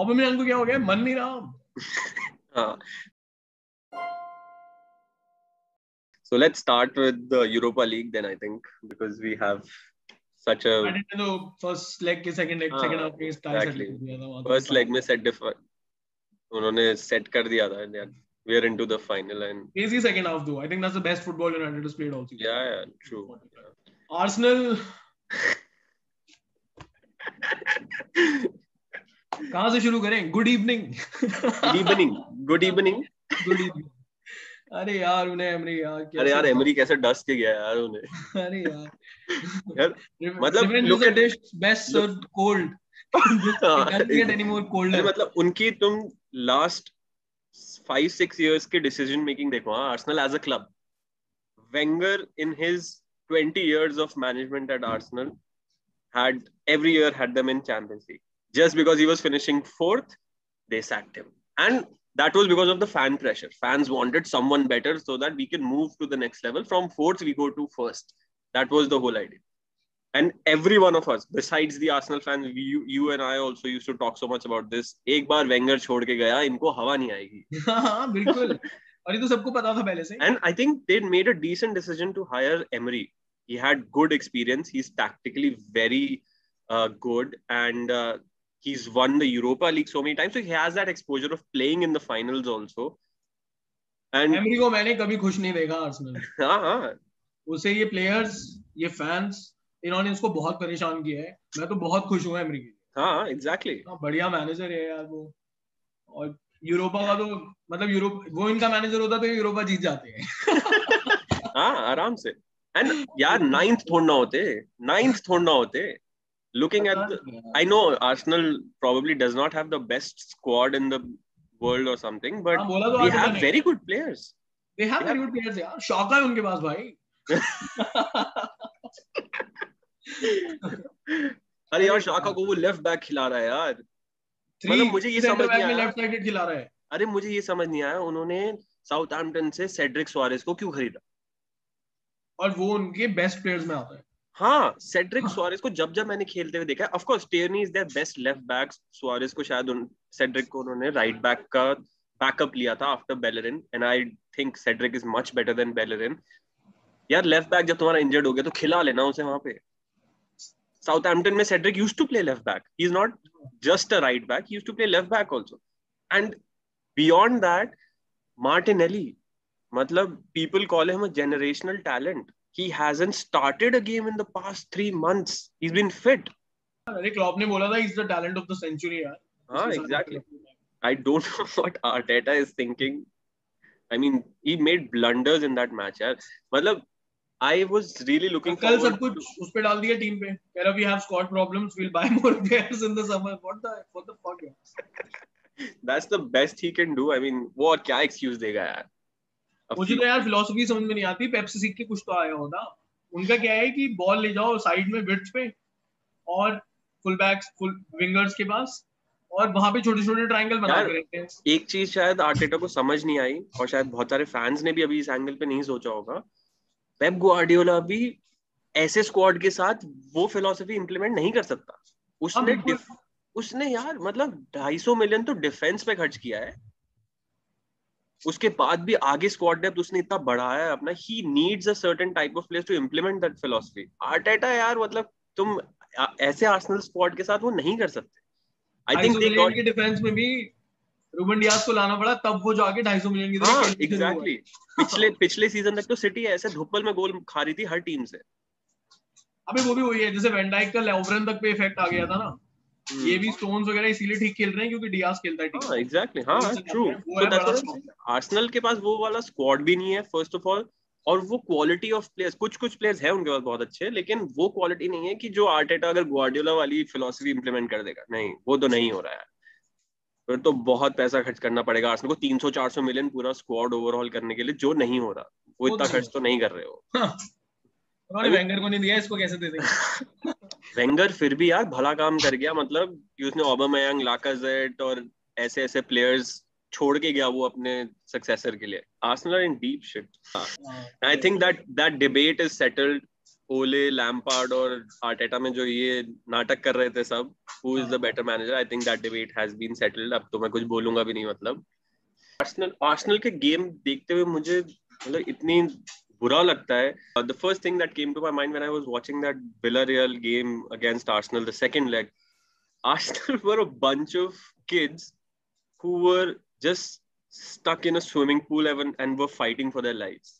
ऑबामेयांग को क्या हो गया, मन नहीं रहा. हाँ. So let's start with the Europa League then, I think, because we have such a first leg के सेकंड हाफ के स्टाइल सेट कर दिया था. फर्स्ट लेग में सेट उन्होंने सेट कर दिया था. We are into the final and crazy second half though. I think that's the best football United has played all season. Yeah, true. Arsenal कहाँ से शुरू करें? Good evening. Good evening. अरे यार उन्हें एमरी यार कैसे, अरे यार एमरी कैसे डस के गया यार उन्हें. अरे यार मतलब look at dish best served cold. It doesn't get any more colder. मतलब उनकी तुम last 5-6 years के decision making देखो. Arsenal as a club, Wenger in his 20 years of management at Arsenal had every year had them in Champions League. Just because he was finishing 4th, they sacked him, and that was because of the fan pressure. Fans wanted someone better so that we can move to the next level. From 4th we go to 1st. That was the whole idea. And every one of us, besides the Arsenal fans, you and I also used to talk so much about this. एक बार Wenger छोड़ के गया, इनको हवा नहीं आएगी. हाँ बिल्कुल. और ये तो सबको पता था पहले से. And I think they made a decent decision to hire Emery. He had good experience. He's tactically very good, and he's won the Europa League so many times. So he has that exposure of playing in the finals also. And Emery को मैंने कभी खुश नहीं देखा Arsenal. हाँ. उसे ये players, ये फैंस, इन्होंने उसको बहुत परेशान किया है. मैं तो बहुत खुश हूँ एमरी के. हाँ एग्जैक्टली. बढ़िया मैनेजर है यार वो. और यूरोपा का तो मतलब यूरोप, वो इनका मैनेजर होता तो यूरोपा जीत जाते हैं. हाँ आराम से. एंड यार 9th थोड़ा होते. Looking at I know Arsenal probably does not have the best squad in the world or something, but we have very good players. They have very good players यार. शॉका है उनके पास भाई. अरे यार शाका को वो लेफ्ट बैक खिला रहा है यार. मतलब मुझे ये समझ नहीं आया. लेफ्ट साइडेड खिला रहा है. अरे मुझे ये समझ नहीं आया उन्होंने साउथहैम्पटन से सेड्रिक सुआरेज को क्यों खरीदा. और वो उनके बेस्ट प्लेयर्स में आता है. हाँ सेड्रिक सुआरेज को जब मैंने खेलते हुए देखा है. Of course Tierney is there best left back. Suarez को शायद सेड्रिक को उन्होंने राइट बैक का बैकअप लिया था after Bellerin, and I think Cedric is much better than Bellerin. यार लेफ्ट बैक जब तुम्हारा इंजर्ड हो गया तो खिला लेना उसे वहां पे. साउथहैम्पटन में Cedric used to play left back. He is not just a right back, he used to play left back also. And beyond that Martinelli, मतलब people call him a generational talent. He hasn't started a game in the past 3 months. He's been fit. अरे Klopp ने बोला था he's the talent of the century यार. हाँ exactly. I don't know what Arteta is thinking. I mean, he made blunders in that match यार. मतलब I was really looking forward. कल सब कुछ उस पे डाल दिया टीम पे. कह रहा we have squad problems. We'll buy more players in the summer. What the fuck यार. That's the best he can do. I mean, वो और क्या excuse देगा यार. मुझे तो यार फिलॉसफी समझ में नहीं आती. पेप्सी सीख के कुछ तो आया होगा. उनका क्या है कि बॉल ले जाओ साइड में विड्थ पे और फुल बैक्स फुल विंगर्स के पास, और वहां पे छोटे-छोटे ट्रायंगल बना के रखते हैं. एक चीज शायद आर्टेटा को समझ नहीं आई, और शायद बहुत सारे फैंस ने भी अभी इस एंगल पे नहीं सोचा होगा. पेप गुआर्डियोला भी ऐसे स्क्वाड के साथ वो फिलॉसफी इंप्लीमेंट नहीं कर सकता. उसने यार मतलब 250 मिलियन तो डिफेंस पे खर्च किया है. उसके बाद भी आगे स्क्वाड डेप्थ उसने इतना बढ़ाया है अपना. He needs a certain type of players to implement that philosophy. Arteta यार मतलब तुम ऐसे आर्सेनल स्क्वाड के साथ वो नहीं कर सकते. आई थिंक दे गॉट के डिफेंस में भी रूबन डियाज को लाना पड़ा, तब वो जाके 250 मिलियन की तरह खेल. एग्जैक्टली. पिछले सीजन तक तो सिटी ऐसे धुप्पल में गोल खा रही थी हर टीम से. अबे वो भी वही है जैसे वैन डाइक का लेवरन तक पे इफेक्ट आ गया था ना. ये भी स्टोन्स वगैरह इसीलिए ठीक खेल रहे हैं क्योंकि डियाज खेलता है ठीक. हां एग्जैक्टली. हां ट्रू. सो दैट्स आर्सेनल के पास वो वाला स्क्वाड भी नहीं है फर्स्ट ऑफ ऑल, और वो क्वालिटी ऑफ प्लेयर्स कुछ प्लेयर्स है उनके पास बहुत अच्छे, लेकिन वो क्वालिटी नहीं है कि जो आर्टेटा अगर गुआर्डियोला वाली फिलॉसफी इंप्लीमेंट कर देगा. नहीं, वो तो नहीं हो रहा है. फिर तो बहुत पैसा खर्च करना पड़ेगा आर्सेनल को. 300-400 मिलियन पूरा स्क्वाड ओवरऑल करने के लिए, जो नहीं हो रहा. वो इतना खर्च तो नहीं कर रहे हो. वेंगर को नहीं दिया, इसको कैसे दे देंगे. वेंगर फिर भी यार भला काम कर गया. मतलब कि उसने ऑबामेयांग, लाकाजेट और ऐसे प्लेयर्स छोड़ के गया वो अपने सक्सेसर के लिए. Arsenal in deep shit. I think that debate is settled. Ole, Lampard और Arteta में जो ये नाटक कर रहे थे सब, who is the better manager? I think that debate has been settled. अब तो मैं कुछ बोलूंगा भी नहीं मतलब. Arsenal के गेम देखते हुए मुझे मतलब इतनी बुरा लगता है. The first thing that came to my mind when I was watching that Villarreal game against Arsenal, the second leg, Arsenal were a bunch of kids who were just stuck in a swimming pool and were fighting for their lives.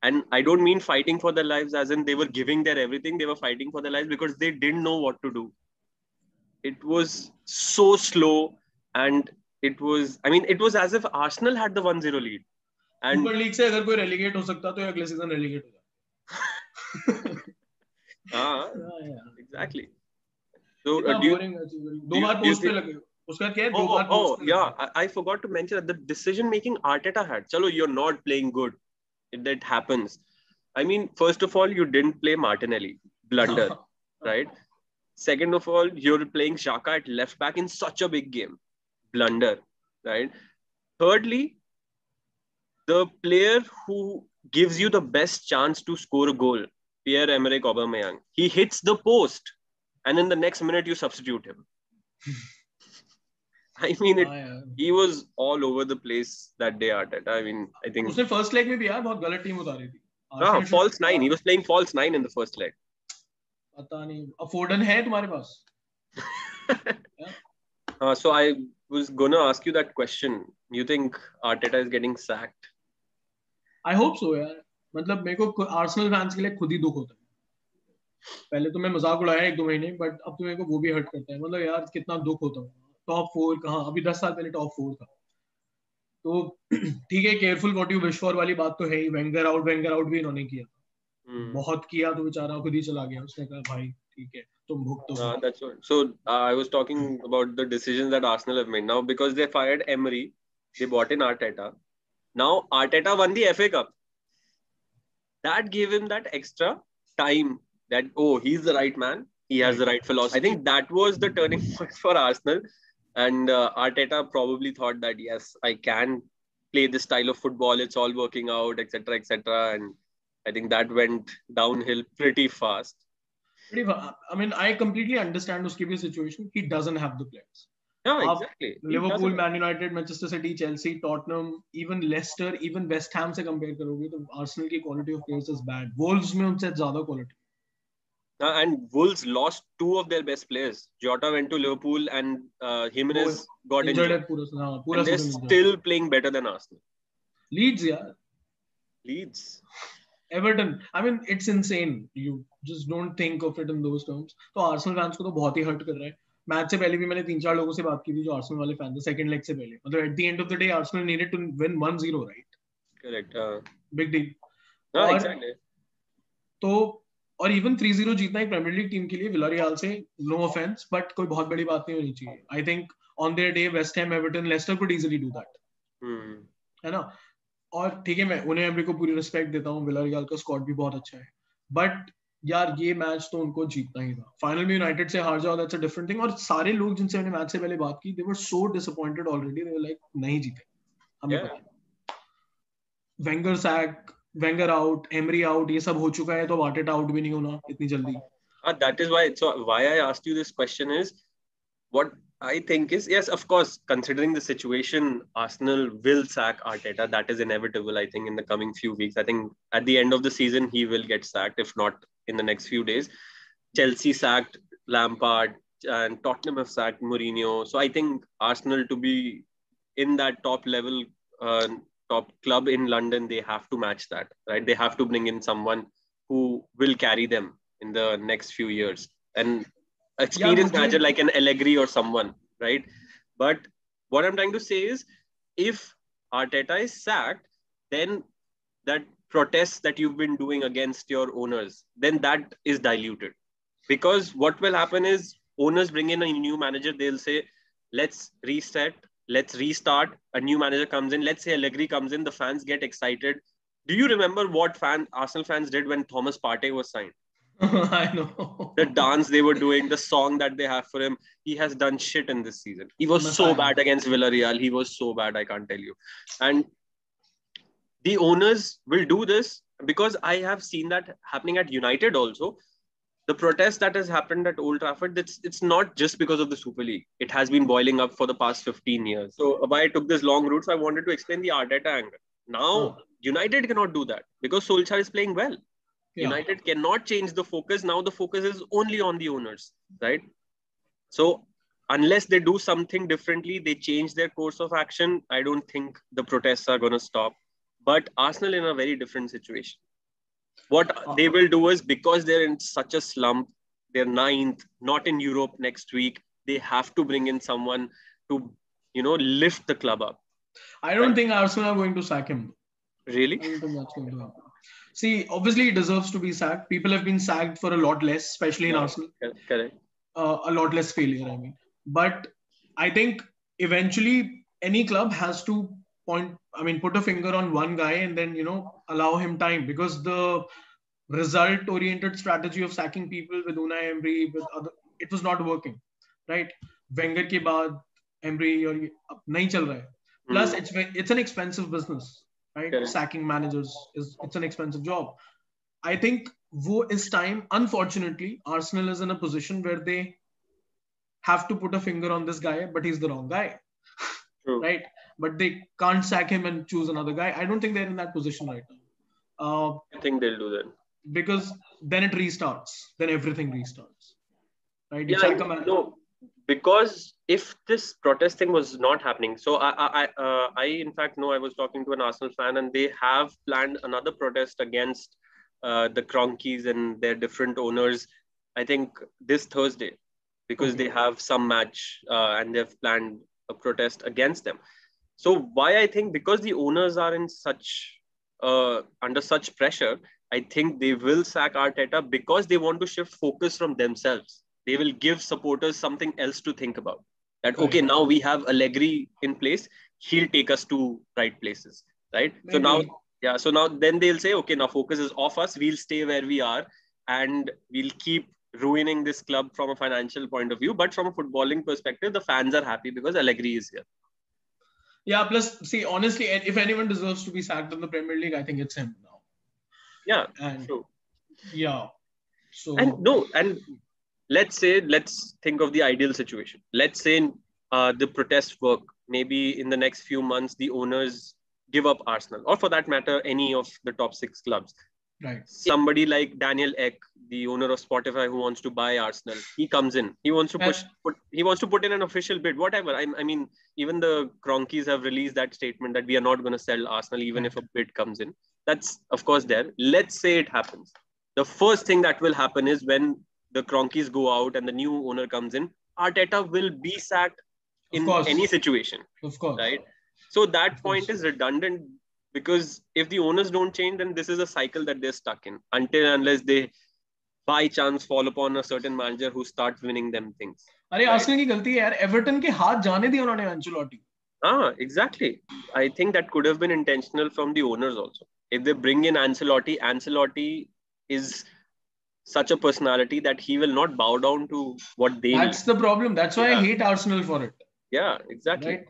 And I don't mean fighting for their lives as in they were giving their everything. They were fighting for their lives because they didn't know what to do. It was so slow, and it was as if Arsenal had the 1-0 lead. And super league से अगर कोई relegate हो सकता तो अगले season relegate हो जाता. Exactly. So दो बार पोस्ट पे लगे. उसका क्या है? दो बार पोस्ट पे. Yeah, I forgot to mention that the decision making Arteta had. Chalo, you're not playing good. That happens. I mean, first of all, you didn't play Martinelli. Blunder, right? Second of all, you're playing Xhaka at left back in such a big game. Blunder, right? Thirdly, the player who gives you the best chance to score a goal, Pierre-Emerick Aubameyang, he hits the post, and in the next minute you substitute him. I mean, he was all over the place that day, Arteta. I mean, I think उसने first leg में भी यार बहुत गलत team उतारी थी. False 9. He was playing false 9 in the first leg. पता नहीं. अब Foden है तुम्हारे पास? So I was gonna ask you that question. You think Arteta is getting sacked? I hope so यार. मतलब मेरे को Arsenal fans के लिए खुद ही दुख होता है. पहले तो मैं मजाक उड़ाया 1-2 महीने, बट अब तो मेरे को वो भी हर्ट करता है. मतलब यार कितना दुख होता है. टॉप 4 कहाँ? अभी 10 साल पहले टॉप 4 था. तो ठीक है, careful what you wish for वाली बात तो है ही. वेंगर आउट भी इन्होंने किया. बहुत किया तो बेचारा खुद ही चला गया. उसने कहा भाई ठीक है तुम भुगतो. That's what. So I was talking about the decisions that Arsenal have made now because they fired Emery, they bought in Arteta. Now Arteta won the FA Cup. That gave him that extra time that he's the right man. He has the right philosophy. I think that was the turning point for Arsenal. And Arteta probably thought that, yes, I can play this style of football. It's all working out, etc., etc. And I think that went downhill pretty fast. I mean, I completely understand uski bhi situation. He doesn't have the players. Yeah, exactly. Liverpool, Man United, Manchester City, Chelsea, Tottenham, even Leicester, even West Ham से compare करोगे तो Arsenal की quality of players is bad. Wolves में उनसे ज़्यादा quality. And Wolves lost 2 of their best players. Jota went to Liverpool and Jimenez got injured. And they're still playing better than Arsenal. Leeds, yeah. Leeds. Everton. I mean, it's insane. You just don't think of it in those terms. तो Arsenal fans को तो बहुत ही hurt कर रहा है. Match से पहले भी मैंने 3-4 लोगों से बात की थी जो Arsenal वाले फैन थे सेकंड लेग से पहले. मतलब at the end of the day Arsenal needed to win 1-0, right? Correct. Big deal. Exactly. तो और इवन 3-0 जीतना एक प्रीमियर लीग टीम के लिए विलारियल से, नो ऑफेंस, बट कोई बहुत बड़ी बात नहीं होनी चाहिए. I think on their day West Ham, Everton, Leicester could easily do that. है ना? और ठीक है, मैं उन्हें एमरी को पूरी रिस्पेक्ट देता हूँ. विलारियल का स्क्वाड भी बहुत अच्छा है, बट यार ये मैच तो उनको जीतना ही था. फाइनल में यूनाइटेड से हार जाओ, दैट्स अ डिफरेंट थिंग. और सारे लोग जिनसे मैंने मैच से पहले बात की, they were so disappointed already. They were like नहीं जीते, हमें पता. Wenger sack, Wenger out, Emery out, ये सब हो चुका है, तो आर्टेटा आउट भी नहीं होना इतनी जल्दी. That is why I asked you this question is what I think is, yes, of course, considering the situation, Arsenal will sack Arteta. That is inevitable, I think, in the coming few weeks. I think at the end of the season, he will get sacked, if not in the next few days. Chelsea sacked Lampard and Tottenham have sacked Mourinho. So I think Arsenal, to be in that top level, top club in London, they have to match that, right? They have to bring in someone who will carry them in the next few years. And experienced manager like an Allegri or someone, right? But what I'm trying to say is, if Arteta is sacked, then that protest that you've been doing against your owners, then that is diluted. Because what will happen is, owners bring in a new manager, they'll say, let's reset, let's restart. A new manager comes in, let's say Allegri comes in, the fans get excited. Do you remember what Arsenal fans did when Thomas Partey was signed? I know. The dance they were doing, the song that they have for him. He has done shit in this season. He was so bad against Villarreal. He was so bad, I can't tell you. And the owners will do this because I have seen that happening at United also. The protest that has happened at Old Trafford, it's not just because of the Super League. It has been boiling up for the past 15 years. So why I took this long route, so I wanted to explain the Arteta angle. Now, United cannot do that because Solskjaer is playing well. Yeah. United cannot change the focus. Now the focus is only on the owners, right? So unless they do something differently, they change their course of action, I don't think the protests are going to stop. But Arsenal in a very different situation. What they will do is, because they're in such a slump, they're ninth, not in Europe next week, they have to bring in someone to, lift the club up. I don't think Arsenal are going to sack him. Really? I don't think that's going to happen. See, obviously he deserves to be sacked. People have been sacked for a lot less, especially in Arsenal. Correct. A lot less failure, I mean. But I think eventually any club has to put a finger on one guy and then, allow him time, because the result-oriented strategy of sacking people with Unai Emery, it was not working, right? Wenger ke baad Emery और नहीं चल रहा है. Plus, it's an expensive business, right? Correct. Sacking managers it's an expensive job. I think wo is time. Unfortunately, Arsenal is in a position where they have to put a finger on this guy, but he's the wrong guy. True. Right? But they can't sack him and choose another guy. I don't think they're in that position right now. I think they'll do that. Because then it restarts. Then everything restarts. Right? Yeah, no, because if this protest thing was not happening, so I in fact know, I was talking to an Arsenal fan and they have planned another protest against the Kroenkes and their different owners, I think this Thursday, because they have some match and they've planned a protest against them. So why I think, because the owners are in such under such pressure, I think they will sack Arteta because they want to shift focus from themselves. They will give supporters something else to think about. That, okay, now we have Allegri in place. He'll take us to right places, right? Maybe. So now then they'll say, okay, now focus is off us. We'll stay where we are and we'll keep ruining this club from a financial point of view. But from a footballing perspective, the fans are happy because Allegri is here. Yeah, plus, see, honestly, if anyone deserves to be sacked in the Premier League, I think it's him now. Yeah, true. Yeah. So and let's think of the ideal situation. Let's say the protests work. Maybe in the next few months, the owners give up Arsenal, or for that matter, any of the top 6 clubs. Right. Somebody like Daniel Ek, the owner of Spotify, who wants to buy Arsenal, he comes in. He wants to put in an official bid, whatever. I mean, even the Kroenkes have released that statement that we are not going to sell Arsenal even if a bid comes in. That's, of course, there. Let's say it happens. The first thing that will happen is when the Kroenkes go out and the new owner comes in, Arteta will be sacked in any situation. Of course. Right? So that point is redundant, because if the owners don't change, then this is a cycle that they're stuck in unless they by chance fall upon a certain manager who starts winning them things. अरे Arsenal की गलती है यार, Everton के हाथ जाने दिए उन्होंने Ancelotti. Exactly. I think that could have been intentional from the owners also. If they bring in Ancelotti is such a personality that he will not bow down to what they need. That's the problem. That's why I hate Arsenal for it. Yeah, exactly. Right?